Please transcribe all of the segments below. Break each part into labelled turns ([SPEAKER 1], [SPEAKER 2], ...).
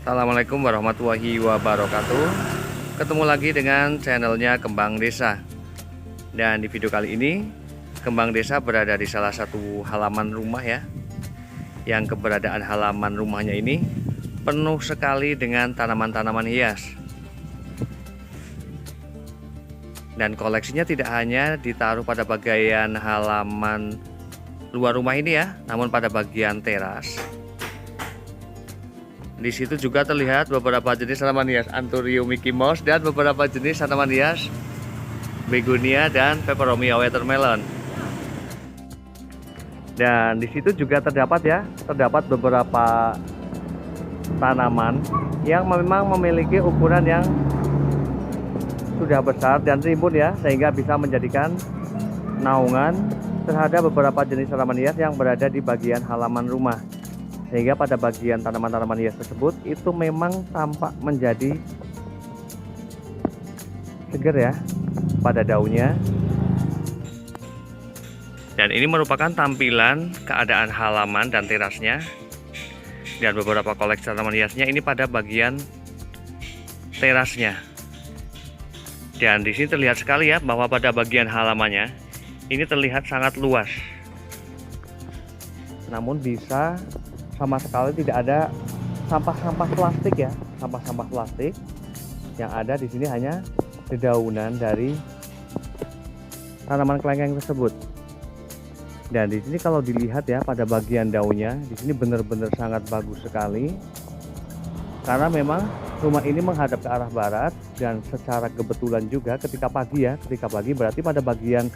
[SPEAKER 1] Assalamualaikum warahmatullahi wabarakatuh. Ketemu lagi dengan channelnya Kembang Desa. Dan di video kali ini Kembang Desa berada di salah satu halaman rumah ya, yang keberadaan halaman rumahnya ini penuh sekali dengan tanaman-tanaman hias. Dan koleksinya tidak hanya ditaruh pada bagian halaman luar rumah ini ya, namun pada bagian teras. Di situ juga terlihat beberapa jenis tanaman hias Anthurium Mickey Mouse dan beberapa jenis tanaman hias Begonia dan Peperomia Watermelon. Dan di situ juga terdapat beberapa tanaman yang memang memiliki ukuran yang sudah besar dan rimbun ya, sehingga bisa menjadikan naungan terhadap beberapa jenis tanaman hias yang berada di bagian halaman rumah. Sehingga pada bagian tanaman-tanaman hias tersebut itu memang tampak menjadi segar ya pada daunnya. Dan ini merupakan tampilan keadaan halaman dan terasnya. Dan beberapa koleksi tanaman hiasnya ini pada bagian terasnya. Dan di sini terlihat sekali ya bahwa pada bagian halamannya ini terlihat sangat luas. Namun bisa sama sekali tidak ada sampah-sampah plastik ya, sampah-sampah plastik. Yang ada di sini hanya dedaunan dari tanaman kelengkeng tersebut. Dan di sini kalau dilihat ya pada bagian daunnya, di sini benar-benar sangat bagus sekali. Karena memang rumah ini menghadap ke arah barat, dan secara kebetulan juga ketika pagi berarti pada bagian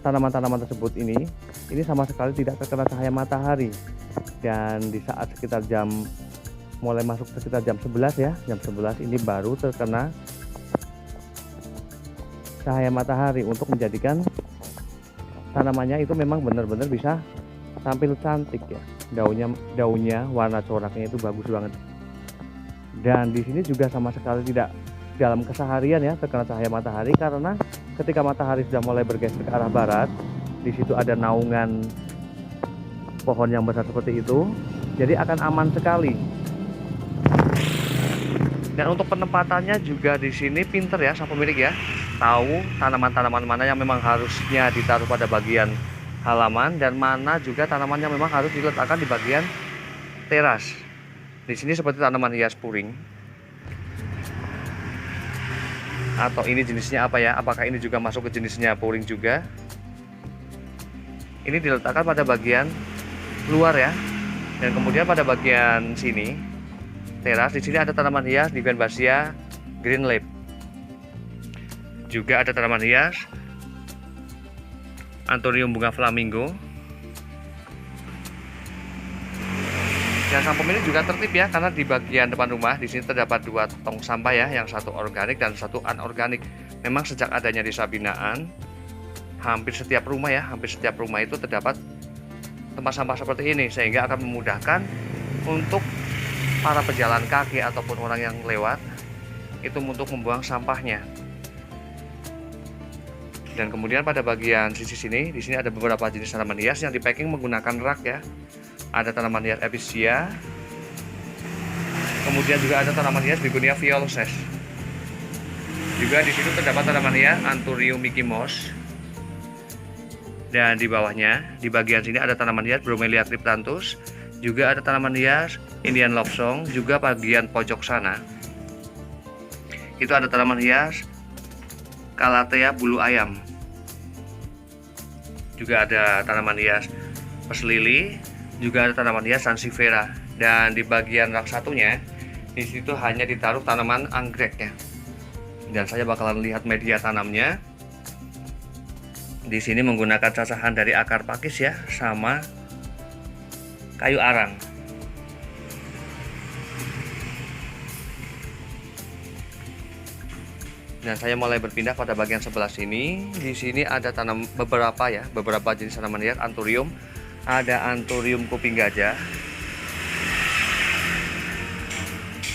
[SPEAKER 1] tanaman-tanaman tersebut ini sama sekali tidak terkena cahaya matahari. Dan di saat sekitar mulai masuk sekitar jam 11 ya, jam 11 ini baru terkena cahaya matahari untuk menjadikan tanamannya itu memang benar-benar bisa tampil cantik ya. Daunnya warna coraknya itu bagus banget. Dan di sini juga sama sekali tidak dalam keseharian ya terkena cahaya matahari, karena ketika matahari sudah mulai bergeser ke arah barat, di situ ada naungan pohon yang besar seperti itu, jadi akan aman sekali. Dan untuk penempatannya juga di sini pinter ya sang pemilik ya, tahu tanaman-tanaman mana yang memang harusnya ditaruh pada bagian halaman dan mana juga tanaman yang memang harus diletakkan di bagian teras. Di sini seperti tanaman hias puring. Atau ini jenisnya apa ya? Apakah ini juga masuk ke jenisnya puring juga? Ini diletakkan pada bagian luar ya. Dan kemudian pada bagian sini teras, di sini ada tanaman hias Divenbasia Green Leaf. Juga ada tanaman hias Anthurium bunga flamingo. Dan sang pemilik juga tertib ya, karena di bagian depan rumah di sini terdapat 2 tong sampah ya, yang satu organik dan satu anorganik. Memang sejak adanya desa binaan, hampir setiap rumah itu terdapat tempat sampah seperti ini, sehingga akan memudahkan untuk para pejalan kaki ataupun orang yang lewat itu untuk membuang sampahnya. Dan kemudian pada bagian sisi sini, di sini ada beberapa jenis tanaman hias yang dipacking menggunakan rak ya. Ada tanaman hias Epicea, kemudian juga ada tanaman hias Begonia violacea. Juga di situ terdapat tanaman hias Anthurium Mickey Mouse. Dan di bawahnya, di bagian sini ada tanaman hias Bromelia cryptanthus. Juga ada tanaman hias Indian Love Song. Juga bagian pojok sana itu ada tanaman hias Calathea bulu ayam. Juga ada tanaman hias Peslili. Juga ada tanaman hias Sansevieria. Dan di bagian rak satunya, di situ hanya ditaruh tanaman anggrek ya. Dan saya bakalan lihat media tanamnya. Di sini menggunakan cacahan dari akar pakis ya, sama kayu arang. Dan saya mulai berpindah pada bagian sebelah sini. Di sini ada beberapa jenis tanaman hias Anthurium. Ada Anthurium kuping gajah.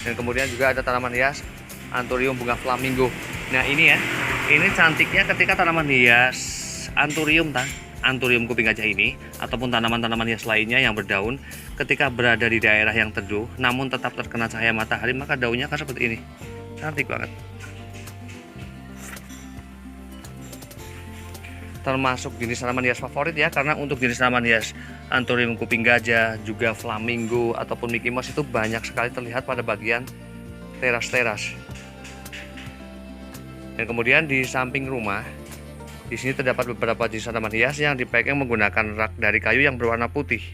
[SPEAKER 1] Dan kemudian juga ada tanaman hias Anthurium bunga flamingo. Nah ini ya, ini cantiknya ketika tanaman hias Anthurium Anthurium kuping gajah ini ataupun tanaman-tanaman hias lainnya yang berdaun ketika berada di daerah yang teduh namun tetap terkena cahaya matahari, maka daunnya akan seperti ini. Cantik banget. Termasuk jenis tanaman hias favorit ya, karena untuk jenis tanaman hias Anthurium kuping gajah, juga flamingo ataupun Mickey Mouse itu banyak sekali terlihat pada bagian teras-teras. Dan kemudian di samping rumah, di sini terdapat beberapa jenis tanaman hias yang dipacking menggunakan rak dari kayu yang berwarna putih.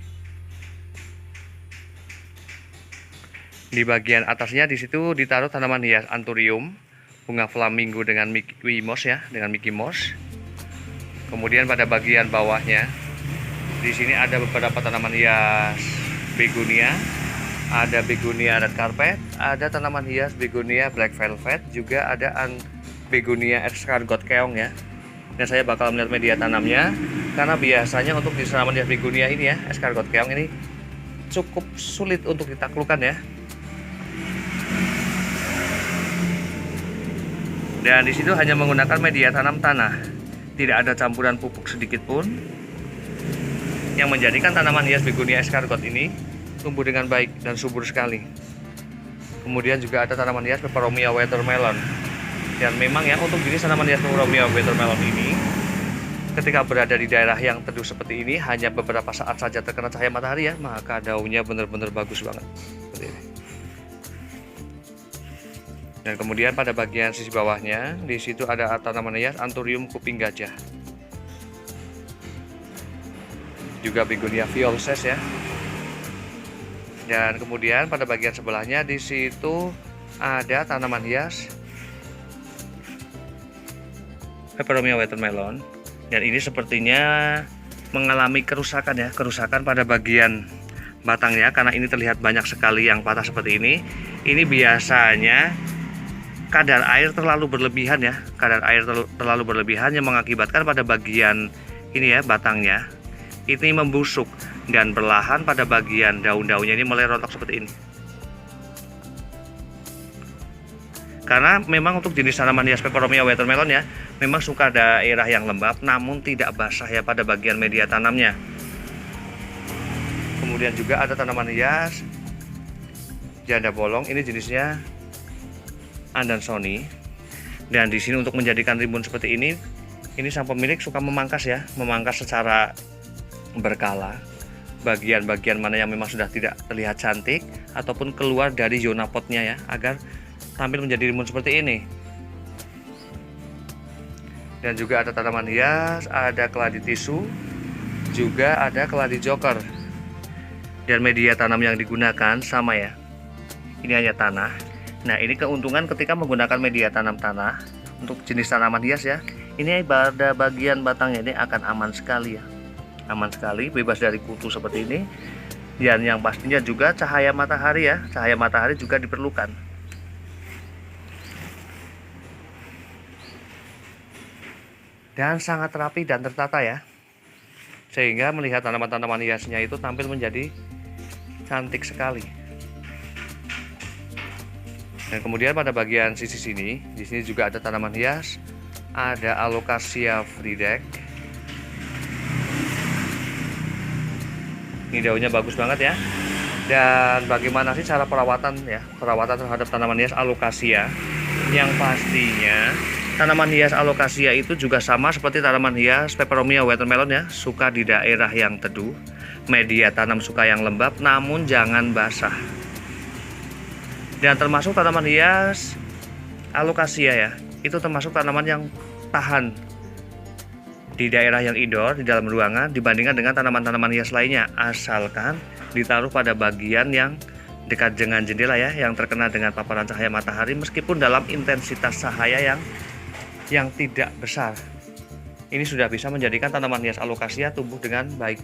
[SPEAKER 1] Di bagian atasnya di situ ditaruh tanaman hias Anthurium, bunga flamingo dengan Mickey Mouse ya, dengan Mickey Mouse. Kemudian pada bagian bawahnya di sini ada beberapa tanaman hias begonia, ada begonia red carpet, ada tanaman hias begonia black velvet, juga ada begonia escargot keong ya. Dan saya bakal melihat media tanamnya, karena biasanya untuk jenis tanaman hias begonia ini ya, escargot keong ini cukup sulit untuk ditaklukkan ya. Dan di situ hanya menggunakan media tanam tanah, tidak ada campuran pupuk sedikit pun, yang menjadikan tanaman hias begonia escargot ini tumbuh dengan baik dan subur sekali. Kemudian juga ada tanaman hias peperomia watermelon. Dan memang ya, untuk jenis tanaman hias peperomia watermelon ini ketika berada di daerah yang teduh seperti ini hanya beberapa saat saja terkena cahaya matahari ya, maka daunnya benar-benar bagus banget seperti ini. Dan kemudian pada bagian sisi bawahnya di situ ada tanaman hias Anthurium kuping gajah, juga begonia violces ya. Dan kemudian pada bagian sebelahnya di situ ada tanaman hias peperomia watermelon, dan ini sepertinya mengalami kerusakan ya, kerusakan pada bagian batangnya, karena ini terlihat banyak sekali yang patah seperti ini. Ini biasanya kadar air terlalu berlebihan ya, kadar air terlalu berlebihan yang mengakibatkan pada bagian ini ya, batangnya ini membusuk dan perlahan pada bagian daun-daunnya ini mulai rontok seperti ini. Karena memang untuk jenis tanaman hias peperomia watermelon ya, memang suka daerah yang lembab namun tidak basah ya pada bagian media tanamnya. Kemudian juga ada tanaman hias janda bolong, ini jenisnya Andansoni. Dan di sini untuk menjadikan rimbun seperti ini sang pemilik suka memangkas ya, memangkas secara berkala bagian-bagian mana yang memang sudah tidak terlihat cantik ataupun keluar dari zona potnya ya, agar tampil menjadi rimbun seperti ini. Dan juga ada tanaman hias, ada keladi tisu, juga ada keladi joker. Dan media tanam yang digunakan sama ya, ini hanya tanah. Nah, ini keuntungan ketika menggunakan media tanam tanah untuk jenis tanaman hias ya, ini pada bagian batangnya ini akan aman sekali ya, aman sekali, bebas dari kutu seperti ini. Dan yang pastinya juga cahaya matahari ya, cahaya matahari juga diperlukan. Dan sangat rapi dan tertata ya, sehingga melihat tanaman-tanaman hiasnya itu tampil menjadi cantik sekali. Dan kemudian pada bagian sisi sini, di sini juga ada tanaman hias, ada Alocasia Friedeck. Ini daunnya bagus banget ya. Dan bagaimana sih cara perawatan ya, perawatan terhadap tanaman hias Alocasia? Yang pastinya tanaman hias Alocasia itu juga sama seperti tanaman hias peperomia watermelon ya, suka di daerah yang teduh, media tanam suka yang lembab namun jangan basah. Dan termasuk tanaman hias Alocasia ya, itu termasuk tanaman yang tahan di daerah yang indoor, di dalam ruangan, dibandingkan dengan tanaman-tanaman hias lainnya, asalkan ditaruh pada bagian yang dekat dengan jendela ya, yang terkena dengan paparan cahaya matahari meskipun dalam intensitas cahaya yang tidak besar. Ini sudah bisa menjadikan tanaman hias Alocasia tumbuh dengan baik.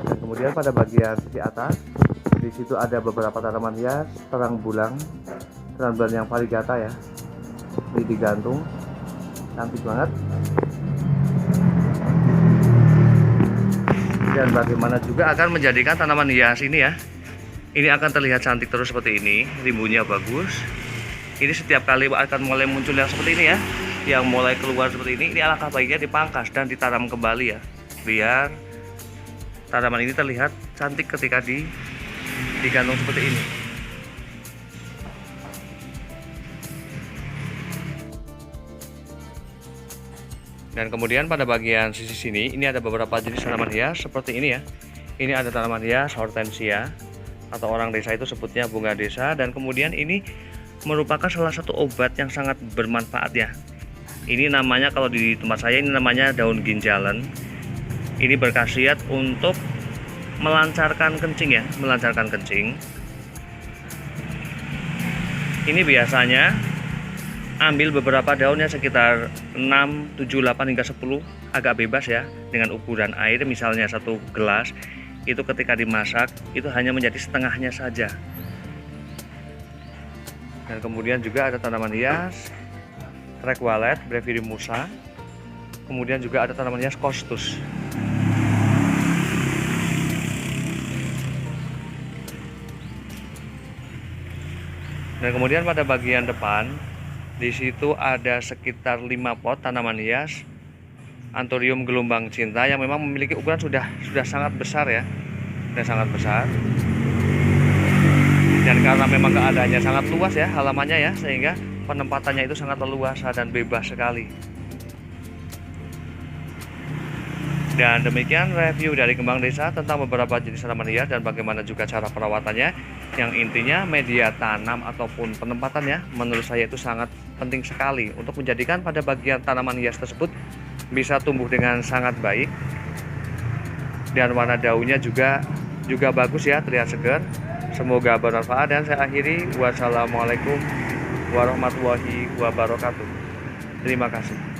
[SPEAKER 1] Dan kemudian pada bagian sisi atas, di situ ada beberapa tanaman hias terang bulan yang variegata ya. Ini digantung, cantik banget. Dan bagaimana juga akan menjadikan tanaman hias ini ya, ini akan terlihat cantik terus seperti ini, rimbunnya bagus. Ini setiap kali akan mulai muncul yang seperti ini ya, yang mulai keluar seperti ini alangkah baiknya dipangkas dan ditanam kembali ya, biar tanaman ini terlihat cantik ketika digantung seperti ini. Dan kemudian pada bagian sisi sini ini ada beberapa jenis tanaman hias seperti ini ya. Ini ada tanaman hias hortensia atau orang desa itu sebutnya bunga desa, dan kemudian ini merupakan salah satu obat yang sangat bermanfaat ya. Ini namanya, kalau di tempat saya ini namanya daun ginjalen. Ini berkhasiat untuk melancarkan kencing ya, melancarkan kencing. Ini biasanya ambil beberapa daunnya sekitar 6, 7, 8 hingga 10, agak bebas ya, dengan ukuran air misalnya 1 gelas. Itu ketika dimasak itu hanya menjadi setengahnya saja. Dan kemudian juga ada tanaman hias trek walet brevimusa. Kemudian juga ada tanaman hias costus. Dan kemudian pada bagian depan di situ ada sekitar 5 pot tanaman hias Anthurium gelombang cinta yang memang memiliki ukuran sudah sangat besar ya, sudah sangat besar. Dan karena memang keadaannya sangat luas ya halamannya ya, sehingga penempatannya itu sangat leluasa dan bebas sekali. Dan demikian review dari Kembang Desa tentang beberapa jenis tanaman hias dan bagaimana juga cara perawatannya. Yang intinya media tanam ataupun penempatannya menurut saya itu sangat penting sekali untuk menjadikan pada bagian tanaman hias tersebut bisa tumbuh dengan sangat baik. Dan warna daunnya juga bagus ya, terlihat segar. Semoga bermanfaat, dan saya akhiri. Wassalamualaikum warahmatullahi wabarakatuh. Terima kasih.